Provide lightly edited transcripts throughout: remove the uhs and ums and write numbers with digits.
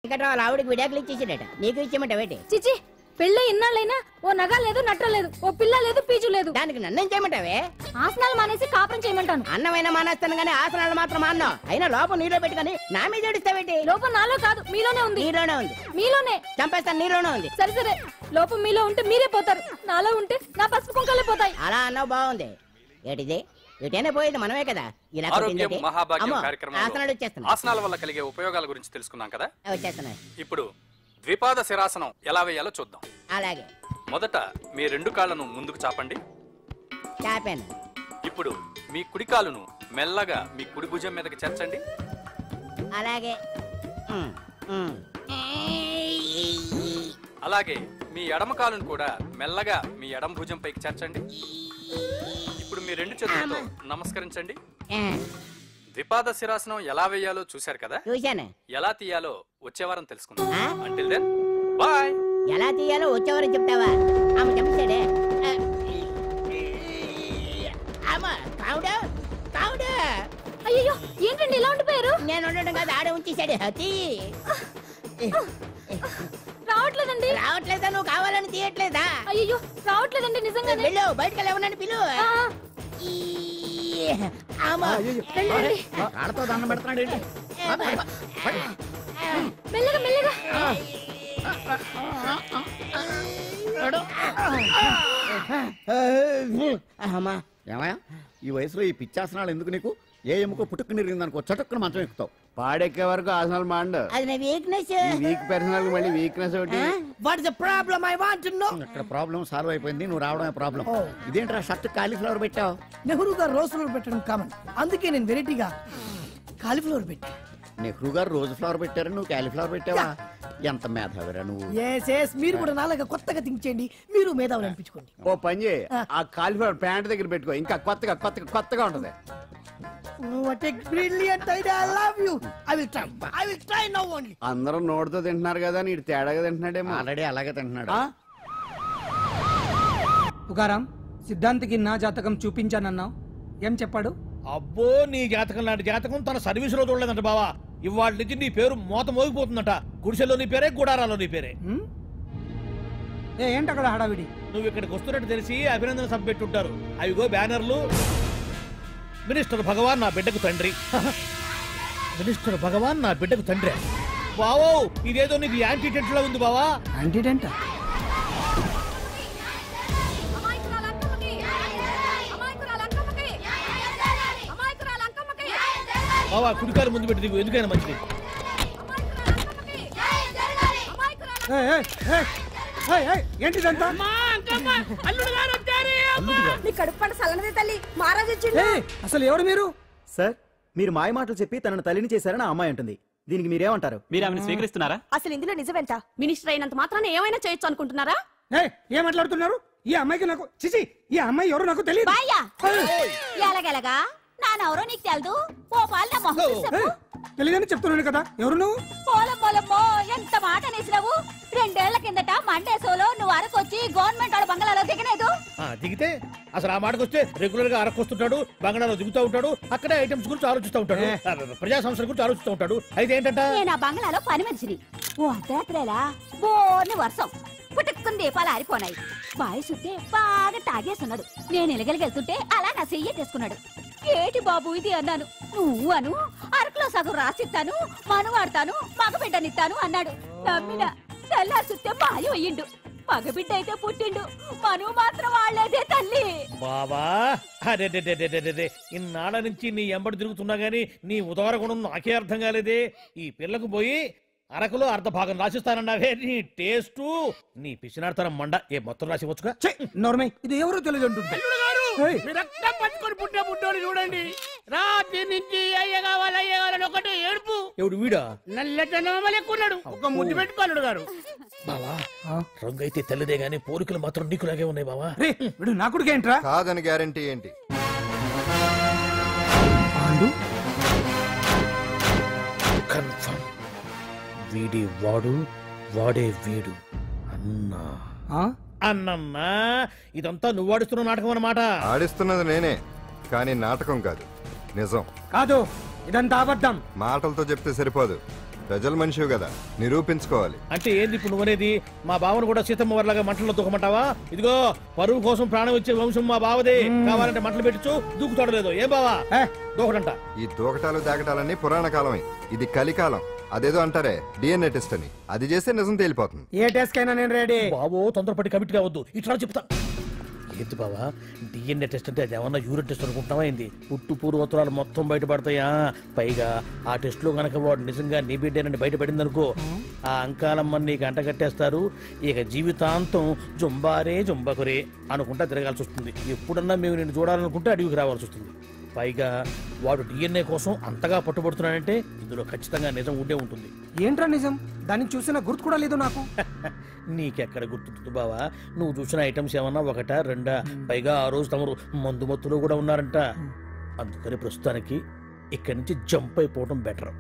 వెంకట్రావు ఆవిడకి విడాకులు ఇచ్చేసాడట, నీకు ఇచ్చేయమంటావేటి? చిచి, పెళ్ళి ఇన్నాళ్ళైనా ఓ నగ లేదు, నట్ట లేదు, ఓ పిల్ల లేదు, పీచు లేదు. దానికి నన్నేం చేయమంటావే? ఆసనాలు మానేసి కాపురం చేయమంటాను. అన్నమైనా మానేస్తాను గానీ ఆసనాలు మాత్రం మాన్నో. అయినా లోపం నీలో పెట్టుకుని నా మీద ఏడుస్తావేటి? లోపం నాలో కాదు, మీలోనే ఉంది. నీలోనే ఉంది. మీలోనే చంపేస్తాను, నీలోనే ఉంది. సరే సరే, లోపం మీలో ఉంటే మీరే పోతారు, నాలో ఉంటే నా పసుపు కుంకాలే పోతాయి. అలా అన్నావు, బాగుంది. ఏటిది? ఎటైనా పోయేది మనమే కదా. ఇలా ఆరోగ్యం మహాభాగ్యం కార్యక్రమం ఆసనాల వల్ల కలిగే ఉపయోగాల గురించి తెలుసుకున్నాం కదా. వచ్చేస్తున్నాయి. ఇప్పుడు ద్విపాద శిరాసనం ఎలా వేయాలో చూద్దాం. అలాగే. మొదట మీ 2 కాళ్ళను ముందుకు చాపండి. చాపాను. ఇప్పుడు మీ కుడి కాలును మెల్లగా మీ కుడి భుజం మీదకి చేర్చండి. అలాగే. అలాగే మీ ఎడమ కాలును కూడా మెల్లగా మీ ఎడమ భుజం పైకి చేర్చండి. ఇప్పుడు మీ 2 చేతులతో నమస్కరించండి. ద్విపాద శిరాసనం ఎలా వేయాలో చూశారు కదా. చూశాను. ఎలా తీయాలో వచ్చే వారం తెలుసుకుందాం. Until then bye. ఎలా తీయాలో వచ్చే వారం చెప్తావా? ఆమె చెప్తాడే. అయ్యో, ఏంటండి ఇలా ఉండిపోయారు? నేను ఉండడం కాదు, ఆడే ఉంచేశాడు. రావట్లేదండి. రావట్లేదా? నువ్వు కావాలని తీయట్లేదా? అయ్యో, రావట్లేదండి నిజంగానే. వెళ్ళు, బయటకు వెళ్ళవనండి, పిలు. ఆడతో దండం పెడుతున్నాడు ఏంటి? మెల్లగా మెల్లగా. ఏమయ్యా, ఈ వయసులో ఈ పిచ్చాసనాలు ఎందుకు నీకు? ఏ ఎముకో పుట్టుకు నిరిగిందనుకో చటుక్కున మంచం ఎక్కుతావు. పాడెక్కే వరకు ఆసనాలు మాండు. అది నా వీక్నెస్. వీక్ పర్సనల్ మళ్ళీ వీక్నెస్ ఒకటి. What is the problem? I want to know. ఇక్కడ ప్రాబ్లం సాల్వ్ అయిపోయింది, నువ్వు రావడమే ప్రాబ్లం. ఇదేంట్రా షర్ట్ కాలీఫ్లవర్ పెట్టావు? నెహ్రూ గారు రోజ్ ఫ్లవర్ పెట్టడం కామన్, అందుకే నేను వెరైటీగా కాలీఫ్లవర్ పెట్టా. నెహ్రూ గారు రోజు ఫ్లవర్ పెట్టారు, నువ్వు కాలీఫ్లవర్ పెట్టావా? ఎంత మేధావిరా నువ్వు. మీరు కూడా నాలాగా కొత్తగా థింక్ చేయండి, మీరు మేధావులు అనిపించుకోండి. ఓ పని చేయి, ఆ కాలీఫ్లవర్ ప్యాంట్ దగ్గర పెట్టుకో, ఇంకా కొత్తగా ఉంటది. అందరూ నోటితో తింటున్నారు కదా, నీడు తేడాగా తింటున్నాడేమో. ఆల్రెడీ అలాగే తింటున్నాడు. తుకారాం, సిద్ధాంతికి నా జాతకం చూపించానన్నావు, ఏం చెప్పాడు? అబ్బో, నీ జాతకం లాంటి జాతకం తన సర్వీసులో చూడలేదంట బావా. ఇవాళ నుంచి నీ పేరు మోత మోగిపోతుందట. గుడిసెలో నీ పేరే, గుడారాలో నీ పేరే. ఏంటి అక్కడ హడావిడి? నువ్వు ఇక్కడికి వస్తున్నట్టు తెలిసి అభినందన సభ పెట్టుంటారు. అవిగో బ్యానర్లు. మినిస్టర్ భగవాన్ నా బిడ్డకు తండ్రి. మినిస్టర్ భగవాన్ నా బిడ్డకు తండ్రి. బావో, ఇదేదో నీకు యాంటీటెంట్ లా ఉంది బావా. యాంటీటెంట్? బావా, కుడికారు ముందు పెట్టి దిగు, ఎందుకైనా మంచిది. ఏంటిదంతా? అసలు ఎవరు మీరు? సార్, మీరు మాయ మాటలు చెప్పి తనను తల్లిని చేశారని ఆ అమ్మాయి అంటుంది. దీనికి మీరేమంటారు? మీరు ఆమెను స్వీకరిస్తున్నారా? అసలు ఇందులో నిజమేంట? మినిస్టర్ అయినంత మాత్రాన ఏమైనా చేయొచ్చు అనుకుంటున్నారా? ఏం మాట్లాడుతున్నారు? ఈ అమ్మాయికి నాకు చిచి, ఈ అమ్మాయి ఎవరు నాకు తెలియదు. ఎలాగెలగా నానెవరో నీకు తెలదు. ఓ పాల తెలియదని చెప్తున్నాను కదా, ఎవరు నువ్వు? పోలమ్మో, ఎంత మాట అనేసినావు. 2 ఏళ్ల కిందట మండే సోలో నువ్వు అరకొచ్చి గవర్నమెంట్ వాళ్ళ బంగ్లాలో దిగలేదు. దిగితే అసలు ఆ మాటకు వస్తే రెగ్యులర్ గా అరకొస్తుంటాడు, బంగాళాలో దిగుతూ ఉంటాడు, అక్కడే ఐటమ్స్ గురించి ఆలోచిస్తూ ఉంటాడు, ప్రజా సంస్థల గురించి ఆలోచిస్తూ ఉంటాడు. అయితే ఏంటంట, నేను ఆ బంగ్లాలో పని మనిషిని. ఓ అర్ధరాత్రేలా బోర్ని వర్షం పుట్టుకుని దీపాలు ఆరిపోనాయి. బాయ్ సుట్టే బాగా తాగేస్తున్నాడు. నేను ఎలగలిగెళ్తుంటే అలా నా చెయ్యి తీసుకున్నాడు. ఏటి బాబు ఇది అన్నాను. నువ్వు అను, అరకులో సగం రాసిస్తాను, మనువాడతాను, మగబిడ్డనిస్తాను అన్నాడు. నమ్మిన తెల్లారి సుట్టే మాయం అయ్యిండు. మగబిడ్డ అయితే పుట్టిండు, మనువు మాత్రం వాళ్లేదే తల్లి. బాబా, అరే ఇన్నాళ్ళ నుంచి నీ ఎంబడి తిరుగుతున్నా గానీ నీ ఉదార గుణం నాకే అర్థం కాలేదే. ఈ పిల్లకు పోయి అరకులో అర్ధ భాగం రాసిస్తానన్నావే, నీ టేస్టు, నీ పిచ్చినాడతనం మండ. ఏ మొత్తం రాసి వచ్చుగా. నోర్మై, ఇది ఎవరో తెలియదు అంటుంది. రక్తం పట్టుకొని పుట్టే పుట్టోడు చూడండి. రాత్రి నుంచి అయ్య కావాలని ఒకటే ఏడుపు. ఎవడు వీడా? నల్లెక్కున్నాడు. ఒక ముద్దు పెట్టుకోలేడు గారు. బావా, రంగు అయితే తెల్లదే గానీ పోలికలు మాత్రం నీకులాగే ఉన్నాయి బావా. వీడు నా కొడుకు ఏంట్రా? కాదని గ్యారంటీ ఏంటి? కన్ఫర్మ్. వీడి వాడు, వాడే వీడు. అన్నా అన్నమ్మా, ఇదంతా నువ్వు ఆడిస్తున్న నాటకం అన్నమాట. ఆడిస్తున్నది నేనే, కానీ నాటకం కాదు, నిజం కాదు. ఇదంతా అబద్ధం. మాటలతో చెప్తే సరిపోదు, ప్రజల మనిషివి కదా, నిరూపించుకోవాలి. అంటే ఏంది ఇప్పుడు నువ్వనేది? మా బావను కూడా సీతమ్మ వారిలాగా మంటల్లో దూకమంటావా? ఇదిగో పరువు కోసం ప్రాణం ఇచ్చే వంశం మా బావదే. కావాలంటే మంటలు పెట్టచ్చు, దూకుతాడలేదు. ఏం బావా దూకడంట? ఈ దూకటాలు దాకటాలన్నీ పురాణ కాలమే, ఇది కలికాలం. అదేదో అంటారే డిఎన్ఏ టెస్ట్ అని, అది చేస్తే నిజం తేలిపోతుంది. ఏ టెస్ట్ కైనా నేను రెడీ. బాబో తొందరపడి కమిట్ కావద్దు, ఇట్లా చెప్తా. ఏంటి బావా డిఎన్ఏ టెస్ట్ అంటే? అది ఏమన్నా యూరిన్ టెస్ట్ అనుకుంటావా ఏంది? పుట్టు పూర్వోత్తరాలు మొత్తం బయటపడతాయా? పైగా ఆ టెస్ట్ లో గనక వాడు నిజంగా నీ బిడ్డేనని బయటపడింది అనుకో, ఆ అంకాలమ్మని నీకు అంటగట్టేస్తారు. ఇక జీవితాంతం జుంబారే జుంబకురే అనుకుంటా తిరగాల్సి వస్తుంది. ఎప్పుడన్నా మేము నేను చూడాలనుకుంటే అడవికి రావాల్సి వస్తుంది. పైగా వాడు డిఎన్ఏ కోసం అంతగా పట్టుబడుతున్నాడంటే ఇందులో ఖచ్చితంగా నిజం ఉండే ఉంటుంది. ఏంట్రా నిజం? దాన్ని చూసిన గుర్తు కూడా లేదు నాకు. నీకెక్కడ గుర్తుంటుంది బావా? నువ్వు చూసిన ఐటమ్స్ ఏమన్నా ఒకటా రెండా? పైగా ఆ రోజు తమరు మందు మత్తులో కూడా ఉన్నారంట. అందుకని ప్రస్తుతానికి ఇక్కడి నుంచి జంప్ అయిపోవడం బెటర్.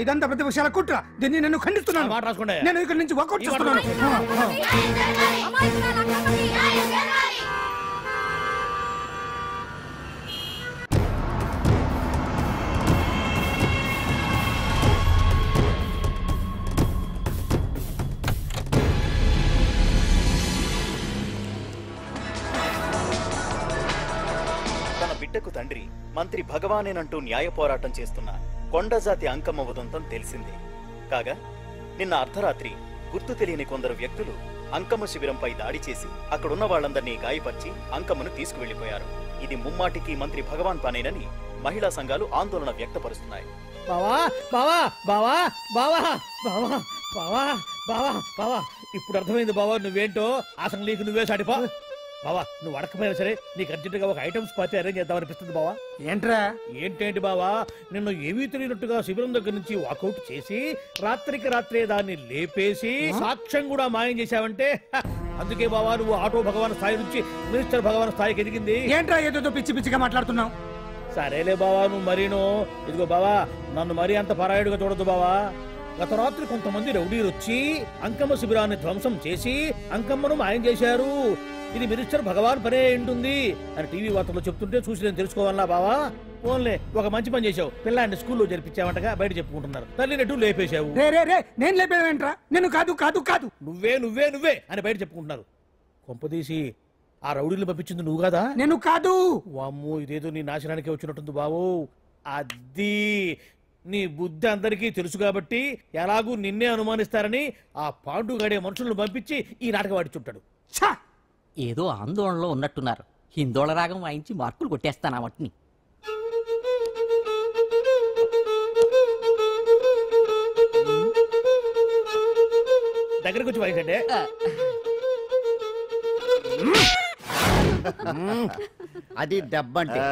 ఇదంతా పెద్ద విషయాల కుట్ర. దీన్ని నేను ఖండిస్తున్నాను. మాట రాసుకోండి. నేను ఇక్కడి నుంచి వర్కౌట్ చేస్తున్నాను. బిడ్డకు తండ్రి మంత్రి భగవానేనంటూ న్యాయ పోరాటం చేస్తున్న కొండజాతి అంకమ్మ ఉదంతం తెలిసింది. కాగా నిన్న అర్ధరాత్రి గుర్తు తెలియని కొందరు వ్యక్తులు అంకమ్మ శిబిరంపై దాడి చేసి అక్కడున్న వాళ్ళందరినీ గాయపరిచి అంకమ్మను తీసుకువెళ్లిపోయారు. ఇది ముమ్మాటికి మంత్రి భగవాన్ పనేనని మహిళా సంఘాలు ఆందోళన వ్యక్తపరుస్తున్నాయి. బావా బావా బావా బావా బావా బావా బావా బావా ఇప్పుడు అర్థమైంది బావా నువ్వేంటో. అసలు నీకు నువ్వే సాటిపో బావా. నువ్వు అడకపోయినా సరే నీకు అర్జెంటుగా ఒక ఐటమ్స్ పార్టీ అరేంజ్ చేద్దాం అనిపిస్తుంది బావా. ఏంట్రా? ఏంటేంటి బావా, నిన్ను ఏమీ తెలియనట్టుగా శిబిరం దగ్గర నుంచి వాకౌట్ చేసి రాత్రికి రాత్రే దాన్ని లేపేసి సాక్ష్యం కూడా మాయం చేశావంటే అందుకే బావా నువ్వు ఆటో భగవాన్ స్థాయి నుంచి మినిస్టర్ భగవాన్ స్థాయికి ఎదిగింది. ఏంట్రా ఏదో పిచ్చి పిచ్చిగా మాట్లాడుతున్నావు? సరేలే బావా నువ్వు మరీను. ఇదిగో బావా నన్ను మరీ అంత పరాయుడుగా చూడద్దు బావా. గత రాత్రి కొంతమంది రౌడీలు వచ్చి అంకమ్మ శిబిరాన్ని ధ్వంసం చేసి అంకమ్మను మాయం చేశారు. ఇది మినిస్టర్ భగవాన్ పనే ఉంటుంది అని టీవీ వార్తల్లో చెప్తుంటే చూసి నేను తెలుసుకోవాలా బావా. ఓన్లే ఒక మంచి పని చేశావు, పిల్లాన్ని స్కూల్లో జరిపించావంటగా బయట చెప్పుకుంటున్నారు. తల్లినట్టు లేపేశావు. నేను లేపేవేంట్రా? నేను కాదు కాదు కాదు నువ్వే నువ్వే నువ్వే అని బయట చెప్పుకుంటున్నారు. కొంపదీసి ఆ రౌడీలు పంపించింది నువ్వు కాదా? నేను కాదు. వామ్మో ఇదేదో నీ నాశనానికి వచ్చినట్టుంది బావు. అది నీ బుద్ధి అందరికీ తెలుసు కాబట్టి ఎలాగూ నిన్నే అనుమానిస్తారని ఆ పాండుగాడే మనుషులను పంపించి ఈ నాటకం ఆడిచుంటాడు. ఏదో ఆందోళనలో ఉన్నట్టున్నారు. హిందోళ రాగం వాయించి మార్కులు కొట్టేస్తాను వాటిని. దగ్గరకు వచ్చి వాయించండి. అది దెబ్బంటే.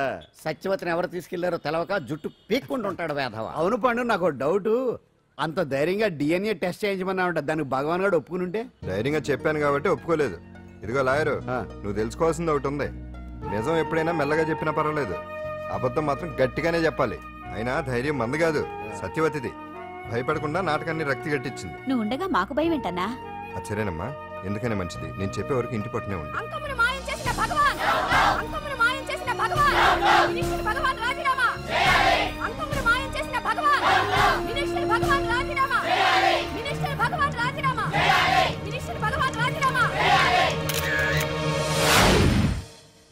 సత్యవతిని ఎవరు తీసుకెళ్లారో తెలవక జుట్టు పీక్కుంటూ ఉంటాడు వేధవ. అవును పండు, నాకు డౌట్. అంత ధైర్యంగా డిఎన్ఏ టెస్ట్ చేయించమన్నా ఉంటా, దానికి భగవాన్ గారు ఒప్పుకునుంటే? ధైర్యంగా చెప్పాను కాబట్టి ఒప్పుకోలేదు. ఇదిగో లాయరు, నువ్వు తెలుసుకోవాల్సింది ఒకటి ఉంది. నిజం ఎప్పుడైనా మెల్లగా చెప్పినా పర్వాలేదు, అబద్ధం మాత్రం గట్టిగానే చెప్పాలి. అయినా ధైర్యం మంది కాదు, సత్యవతిది. భయపడకుండా నాటకాన్ని రక్తి గట్టించింది. నువ్వు ఉండగా మాకు భయం ఏంటన్నా? సరేనమ్మా, ఎందుకనే మంచిది. నేను చెప్పే వరకు ఇంటి పట్టునే ఉంది.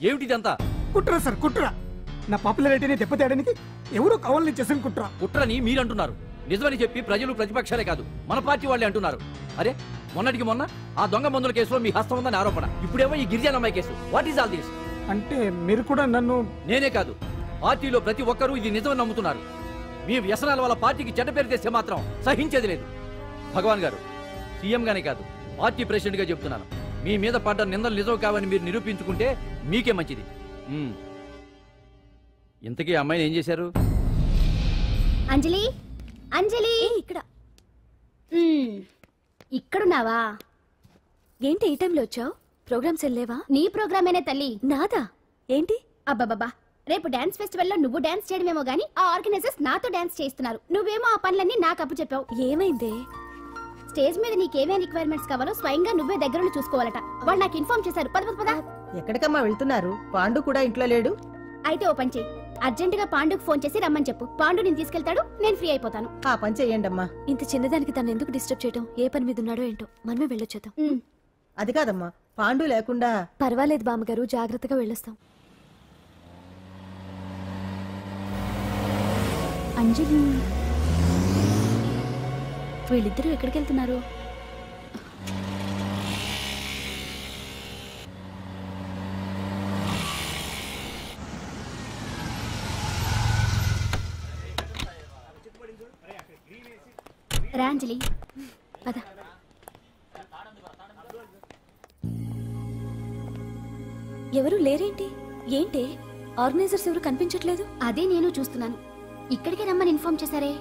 ఏమిటిదంతా? కుట్ర సార్, కుట్ర. నా పాపులారిటీని దెబ్బతేయడానికి ఎవరు కావాలని చేసిన కుట్ర. కుట్రని మీరంటున్నారు. నిజమని చెప్పి ప్రజలు ప్రతిపక్షాలే కాదు మన పార్టీ వాళ్ళే అంటున్నారు. అరే మొన్నటికి మొన్న ఆ దొంగ మందుల కేసులో మీ హస్తం ఉందని ఆరోపణ. ఇప్పుడేమో ఈ గిరిజన అమ్మాయి case. What is all this? అంటే మీరు కూడా నన్ను... నేనే కాదు, పార్టీలో ప్రతి ఒక్కరూ ఇది నిజమని నమ్ముతున్నారు. మీ వ్యసనాల వల్ల పార్టీకి చెడ్డ పేరు తెస్తే మాత్రం సహించేది లేదు. భగవాన్ గారు, సీఎం గానే కాదు పార్టీ ప్రెసిడెంట్ గా చెప్తున్నాను, మీ మీద పడ్డ నిందలు నిజం కావని మీరు నిరూపించుకుంటే మీకే మంచిది. ఇంతకీ అమ్మాయిని ఏం చేశారు? అంజలి, అంజలి ఇక్కడ ఇక్కడున్నావా? ఏంటి ఈ టైంలో వచ్చావు? ప్రోగ్రామ్స్ వెళ్ళేవా? నీ ప్రోగ్రామేనే తల్లి. నాదా? ఏంటి? అబ్బాబాబా, రేపు డాన్స్ ఫెస్టివల్ లో నువ్వు డాన్స్ చేయడమేమో గానీ ఆ ఆర్గనైజర్స్ నాతో డాన్స్ చేస్తున్నారు. నువ్వేమో ఆ పనులన్నీ నాకు అప్పు చెప్పావు. ఏమైంది? స్టేజ్ మీద నీకేమేం రిక్వైర్మెంట్స్ కావాలో స్వయంగా నువ్వే దగ్గర చూసుకోవాలట. వాళ్ళు నాకు ఇన్ఫార్మ్ చేశారు. పద పద పద. ఎక్కడికమ్మా వెళ్తున్నారు? పాండు కూడా ఇంట్లో లేడు. అయితే ఓ పంచి, అర్జెంటుగా పాండుకు ఫోన్ చేసి రమ్మని చెప్పు. పాండు నేను తీసుకెళ్తాడు, నేను ఫ్రీ అయిపోతాను. ఆ పని చెయ్యండి అమ్మా. ఇంత చిన్నదానికి తను ఎందుకు డిస్టర్బ్ చేయటం? ఏ పని మీద ఉన్నాడో ఏంటో, మనమే వెళ్ళొచ్చేద్దాం. అది కాదమ్మా, పాండు లేకుండా. పర్వాలేదు బామ్మగారు, జాగ్రత్తగా వెళ్ళొస్తాం. అంజలి, వీళ్ళిద్దరూ ఎక్కడికి వెళ్తున్నారు? రా అంజలి, పద. ఎవరు లేరేంటి? ఏంటి ఆర్గనైజర్స్ ఎవరు కనిపించట్లేదు? అదే నేను చూస్తున్నాను. ఇక్కడికే రమ్మని ఇన్ఫార్మ్ చేశారే.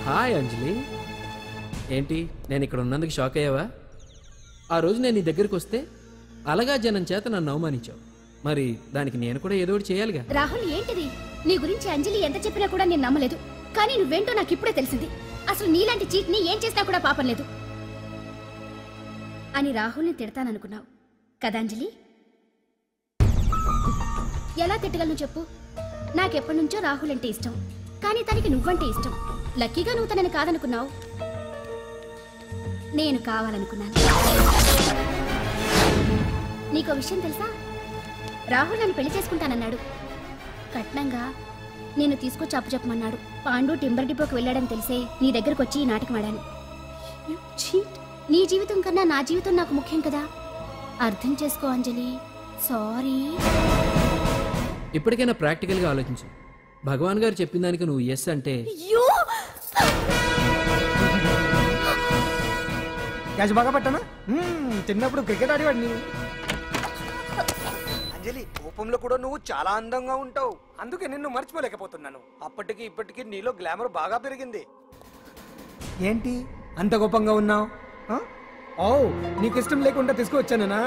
హాయ్ అంజలి, ఏంటి నేను ఇక్కడ ఉన్నందుకు షాక్ అయ్యావా? ఆ రోజు నేను నీ దగ్గరికి వస్తే అలగా జనం చేత నన్ను అవమానించావు. మరి దానికి నేను కూడా ఏదో ఒకటి చేయాలిగా. రాహుల్, ఏంటిది? నీ గురించి అంజలి ఎంత చెప్పినా కూడా నేను నమ్మలేదు. కానీ నువ్వేంటో నాకు ఇప్పుడే తెలిసింది. అసలు నీలాంటి చీట్ని ఏం చేసినా కూడా పాపం లేదు అని రాహుల్ని తిడతాననుకున్నావు కదా అంజలి? ఎలా తిట్టగలను చెప్పు? నాకెప్పటి నుంచో రాహుల్ అంటే ఇష్టం, కానీ తనకి నువ్వంటే ఇష్టం. లక్కీగా నువ్వు తనని కాదనుకున్నావు, నేను కావాలనుకున్నాను. నీకో విషయం తెలుసా? రాహుల్ నన్ను పెళ్లి చేసుకుంటానన్నాడు. కట్నంగా నేను తీసుకొచ్చి అప్పు చెప్పమన్నాడు. పాండు టింబర్ డిపోకి వెళ్ళాడని తెలిసే నీ దగ్గరకు వచ్చి ఈ నాటకం ఆడాను. నీ జీవితం కన్నా నా జీవితం నాకు ముఖ్యం కదా, అర్థం చేసుకో అంజలి. సారీ. ఇప్పటికైనా ప్రాక్టికల్గా ఆలోచించు. భగవాన్ గారు చెప్పిన దానికి నువ్వు ఎస్ అంటే క్యాచ్ బాగా పట్టానా? చిన్నప్పుడు క్రికెట్ ఆడేవాడిని. అంజలి, కోపంలో కూడా నువ్వు చాలా అందంగా ఉంటావు, అందుకే నిన్ను మర్చిపోలేకపోతున్నాను. అప్పటికి ఇప్పటికి నీలో గ్లామర్ బాగా పెరిగింది. ఏంటి అంత కోపంగా ఉన్నావు? ఓ, నీకు ఇష్టం లేకుండా తీసుకువచ్చానా?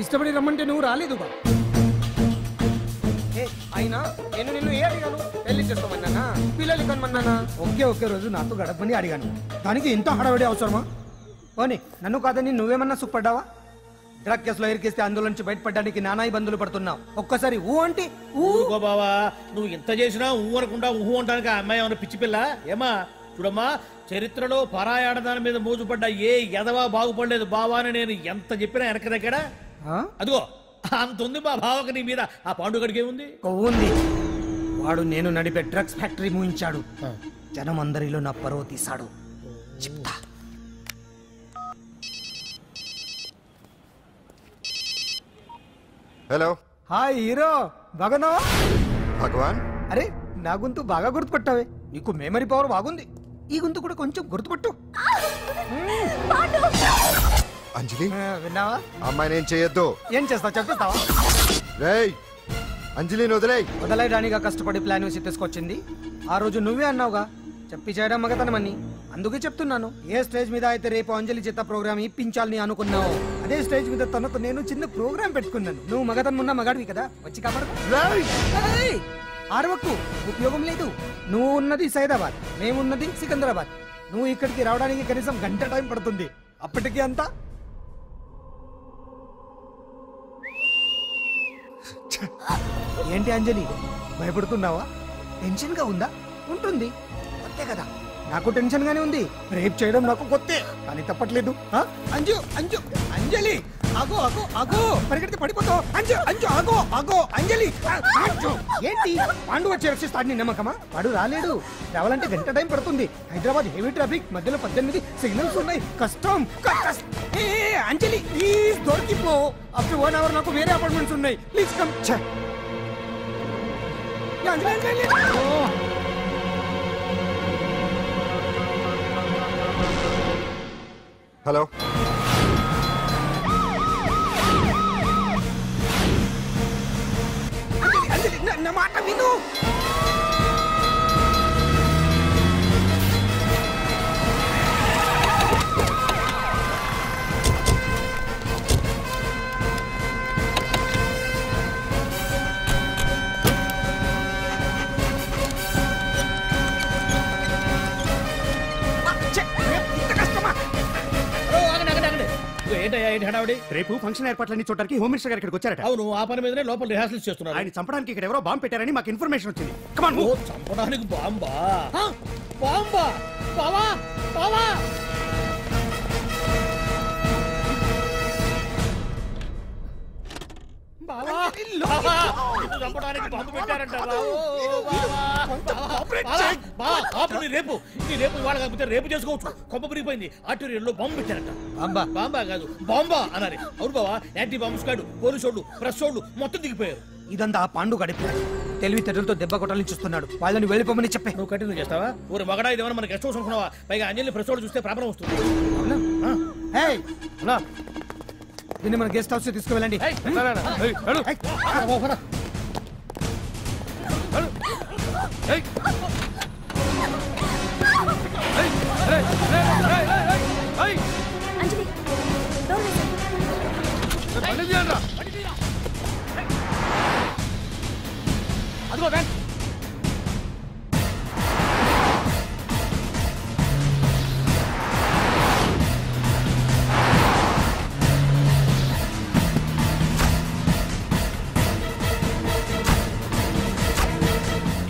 ఇష్టపడి రమ్మంటే నువ్వు రాలేదుగా. అయినా నేను నిన్ను ఏ అడిగాను? పెళ్లి చేసుకోమన్నానా, పిల్లలు కనమన్నానా? ఒకే రోజు నాతో గడపని అడిగాను, దానికి ఇంత హడావిడి అవసరమా? పోనీ నన్ను కాదని నువ్వేమన్నా సుఖపడ్డావా? డ్రగ్ కేసులో ఇరికిస్తే అందులో నుంచి బయటపడడానికి నానా ఇబ్బందులు పడుతున్నావు. ఒక్కసారి ఊ అంటే ఊరుకో బావా, నువ్వు ఎంత చేసినా ఊ అనకుండా ఊహు అంటానికి ఆ అమ్మాయి ఏమన్నా పిచ్చి పిల్ల ఏమా? చూడమ్మా, చరిత్రలో పరాయాడదాని మీద మోజుపడ్డ ఏ ఎదవా బాగుపడలేదు బావా అని నేను ఎంత చెప్పినా వెనక దగ్గర. అదిగో అంత ఉంది మా బావకు నీ మీద. ఆ పాండుగడికి ఏముంది? కొవ్వుంది. వాడు నేను నడిపే డ్రగ్స్ ఫ్యాక్టరీ మూయించాడు. జనం అందరిలో నా పరువు తీశాడు. చెప్తా. హలో. హాయ్ హీరో, బాగున్నావా? భగవాన్. అరే, నా గొంతు బాగా గుర్తుపట్టావే. నీకు మెమరీ పవర్ బాగుంది. ఈ గొంతు కూడా కొంచెం గుర్తుపట్టు. అంజలి, విన్నావా? అమ్మాయి ఏం చేయొద్దు. ఏం చేస్తావు చెప్పిస్తావా? రేయ్, అంజలిని వదిలేయ్. వదలయడానిగా కష్టపడి ప్లాన్ వేసి తీసుకొచ్చింది. ఆ రోజు నువ్వే అన్నావుగా చెప్పి చేయడం మగతనమని. అందుకే చెప్తున్నాను, ఏ స్టేజ్ మీద అయితే రేపు అంజలి చేత ప్రోగ్రామ్ ఇప్పించాలని అనుకున్నావు, అదే స్టేజ్ మీద తనకు నేను చిన్న ప్రోగ్రామ్ పెట్టుకున్నాను. నువ్వు మగతనం ఉన్న మగాడివి కదా, వచ్చి కాపాడు. ఆరవకు, ఉపయోగం లేదు. నువ్వు ఉన్నది సైదాబాద్, మేమున్నది సికింద్రాబాద్. నువ్వు ఇక్కడికి రావడానికి కనీసం గంట టైం పడుతుంది. అప్పటికి అంతా ఏంటి అంజలి, భయపడుతున్నావా? టెన్షన్ గా ఉందా? ఉంటుంది, కొత్తే కదా. నాకు టెన్షన్ గానే ఉంది. రేప్ చేయడం నాకు కొత్తే, కానీ తప్పట్లేదు. అంజు అంజు అంజలి, ఆగో ఆగో ఆగో, పరిగెడితే పడిపోతావు. అంజు అంజు ఆగో ఆగో అంజలి. అంజు, ఏంటి పాండు వచ్చి రక్షిస్తాడు నీ నమ్మకమా? వాడు రాలేడు. రావాలంటే గంట టైం పడుతుంది. హైదరాబాద్ హెవీ ట్రాఫిక్, మధ్యలో 18 సిగ్నల్స్ ఉన్నాయి. కష్టం. అంజలి ప్లీజ్ దొరికిపో. ఆఫ్టర్ 1 అవర్ నాకు వేరే అపార్ట్మెంట్స్ ఉన్నాయి. Please come. హలో. ఏంటయ్యా ఏంటి హడావుడి? రేపు ఫంక్షన్ ఏర్పాట్లన్నీ చూడడానికి హోమ్ మినిస్టర్ గారు ఇక్కడికి వచ్చారట. అవును, ఆ పని మీదనే లోపల రిహార్సల్స్ చేస్తున్నారు. ఆయన చంపడానికి ఇక్కడ ఎవరో బాంబు పెట్టారని మాకు ఇన్ఫర్మేషన్ వచ్చింది. కమాన్ ఓ, చంపడానికి బాంబా? బాంబా? బావా బావా చంపడానికి బాంబు పెట్టారంట. రేపు ఇవాళ కాకపోతే రేపు చేసుకోవచ్చు. కొంప పెరిగిపోయింది. ఆర్టీరియల్లో బాంబు పెట్టారంట. బాంబా కాదు బాంబా అన్నారు. అవును బావా, యాంటీ బాంబ్ స్క్వాడ్, పోలీసు వాళ్ళు, ప్రెస్ వాళ్ళు మొత్తం దిగిపోయారు. ఇదంతా ఆ పాండు గడిపి తెలివితేటలతో దెబ్బ కొట్టాలని చూస్తున్నాడు. వాళ్ళని వెళ్ళిపోమని చెప్పే. నువ్వు కంటిన్యూ చేస్తావా? ఊరి మగడా ఇదేమన్నా మనకి గెస్ట్ హౌస్ అనుకున్నావా? పైగా అంజలి ప్రెస్ వాళ్ళు చూస్తే ప్రాబ్లం వస్తుంది. దీన్ని మన గెస్ట్ హౌస్ తీసుకువెళ్ళండి. అంజలి అదిగో బ్యాంక్.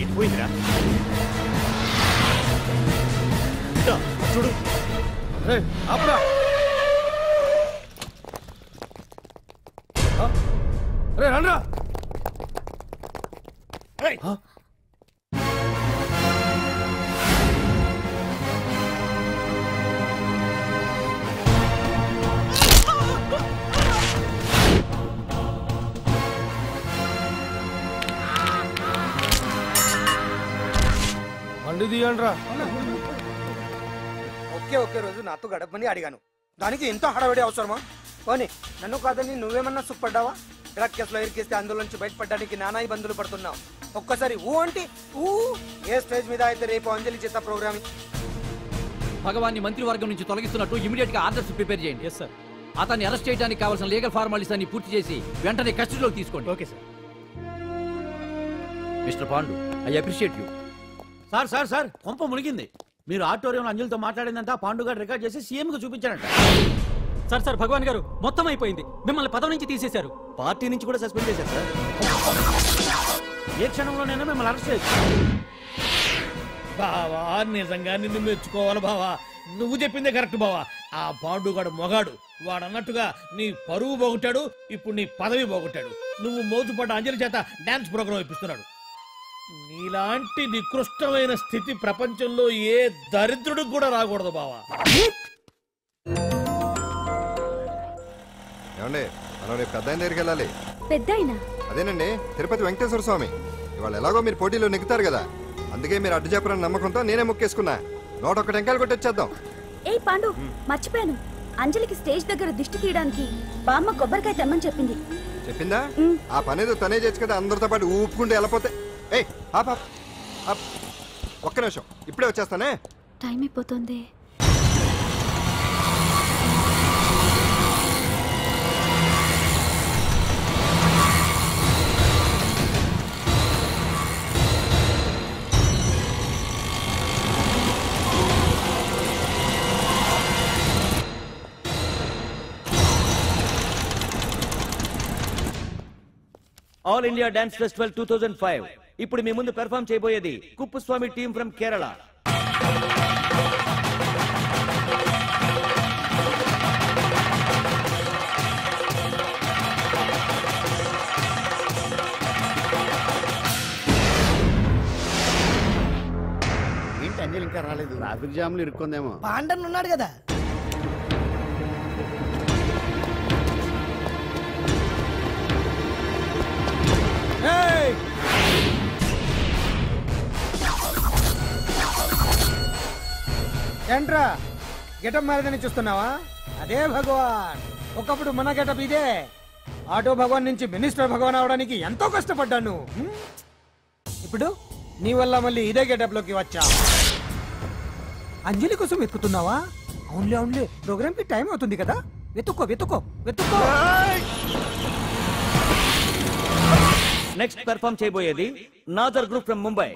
ఇది పోయిందిరా. చూడు ఆపురా. రండ్రా. బండి తీయండ్రా. ఒకే రోజు నాతో గడపని అడిగాను. దానికి ఎంతో హడావిడి అవసరమా? పోనీ నన్ను కాదని నువ్వేమన్నా సుప్పడ్డావా? డ్రగ్ కేసులో ఇరికిస్తే అందులో నుంచి బయటపడడానికి నానా ఇబ్బందులు పడుతున్నావు. ఒక్కసారి ఊ అంటే ఊ. ఏ స్టేజ్ మీద అయితే రేపు అంజలి చేత ప్రోగ్రామింగ్. భగవాన్ని మంత్రివర్గం నుంచి తొలగిస్తున్నట్టు ఇమీడియట్ గా ఆర్డర్స్ ప్రిపేర్ చేయండి. సార్, అతన్ని అరెస్ట్ చేయడానికి కావాల్సిన లీగల్ ఫార్మాలిటీస్ అన్ని పూర్తి చేసి వెంటనే కస్టడీలోకి తీసుకోండి. Okay sir. Mister Pandu, I appreciate you. Sir కొంప మునిగింది. మీరు ఆడిటోరియంలో అంజలితో మాట్లాడిందంట పాండు గారు రికార్డ్ చేసి సీఎం కు చూపించారంట. సార్ భగవాన్ గారు మొత్తం అయిపోయింది. మిమ్మల్ని పదవి నుంచి తీసేశారు. పార్టీ నుంచి కూడా సస్పెండ్ చేశారు సార్. ఏ క్షణంలోనైనా మిమ్మల్ని అరెస్ట్ చేయొచ్చు. బావా, నిజంగా నిన్ను మెచ్చుకోవాలి బావా. నువ్వు చెప్పిందే కరెక్ట్ బావా. ఆ పాండుగాడు మొగాడు. వాడు అన్నట్టుగా నీ పరువు పోగొట్టాడు, ఇప్పుడు నీ పదవి పోగొట్టాడు. నువ్వు మోతుపడ్డ అంజలి చేత డాన్స్ ప్రోగ్రాం ఇప్పిస్తున్నాడు. నీలాంటి నికృష్టమైన స్థితి ప్రపంచంలో ఏ దరిద్రుడికి కూడా రాకూడదు బావా. ఏమండి, మనం రేపు పెద్ద ఆయన దగ్గరికి వెళ్ళాలి. పెద్దాయనా? అదేనండి, తిరుపతి వెంకటేశ్వర స్వామి. ఇవాళ ఎలాగో మీరు పోటీలో నెగ్గుతారు కదా, అందుకే మీరు అడ్డు చెప్పరని నమ్మకంతో నేనే మొక్కేసుకున్నా. 101 టెంకాయలు కొట్టొచ్చేద్దాం. ఏయ్ పాండు, మర్చిపోయాను. అంజలికి స్టేజ్ దగ్గర దిష్టి తీయడానికి బామ్మ కొబ్బరికాయ తెమ్మని చెప్పింది. చెప్పిందా? ఆ పనేదో తనే చేయొచ్చు కదా, అందరితో పాటు ఊపుకుంటూ వెళ్ళిపోతే. ఏయ్ ఒక్క నిమిషం, ఇప్పుడే వచ్చేస్తానే. టైం అయిపోతుంది. ఆల్ ఇండియా డాన్స్ ఫెస్టివల్ 2005 ఇప్పుడు మీ ముందు పెర్ఫార్మ్ చేయబోయేది కుప్పుస్వామి టీమ్ ఫ్రమ్ కేరళ. ఏంటి అంజలి ఇంకా రాలేదు? ట్రాఫిక్ జామ్ లో ఇరుక్కుందేమో. పాండన్ ఉన్నాడు కదా. ఏంట్రా గెటప్ మారదని చూస్తున్నావా? అదే భగవాన్. ఒకప్పుడు మన గెటప్ ఇదే. ఆటో భగవాన్ నుంచి మినిస్టర్ భగవాన్ అవడానికి ఎంతో కష్టపడ్డాను. ఇప్పుడు నీ వల్ల మళ్ళీ ఇదే గెటప్ లోకి వచ్చా. అంజలి కోసం వెతుకుతున్నావా? అవునులే, ప్రోగ్రామ్ కి టైం అవుతుంది కదా. వెతుక్కో. నెక్స్ట్ పెర్ఫార్మ్ చేయబోయేది నాదర్ గ్రూప్ ఫ్రమ్ ముంబై.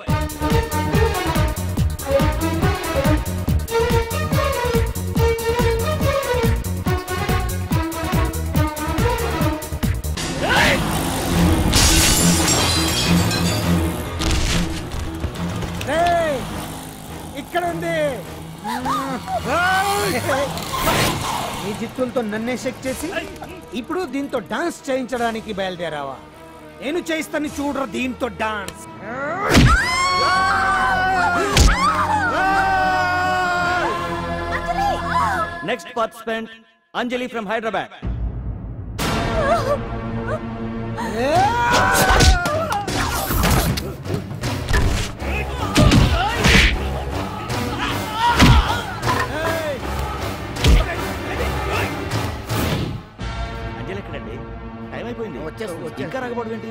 ఎక్కడ ఉంది ఈ జిత్తులతో నన్నే చెక్ చేసి ఇప్పుడు దీంతో డాన్స్ చేయించడానికి బయలుదేరావా? నేను చేయిస్తాను చూడరా దీంతో dance. Next participant Anjali from Hyderabad. Anjali ఎక్కడండి? టైం అయిపోయింది. వచ్చేస్తా. ఇంకా రాకపోవడం ఏంటి?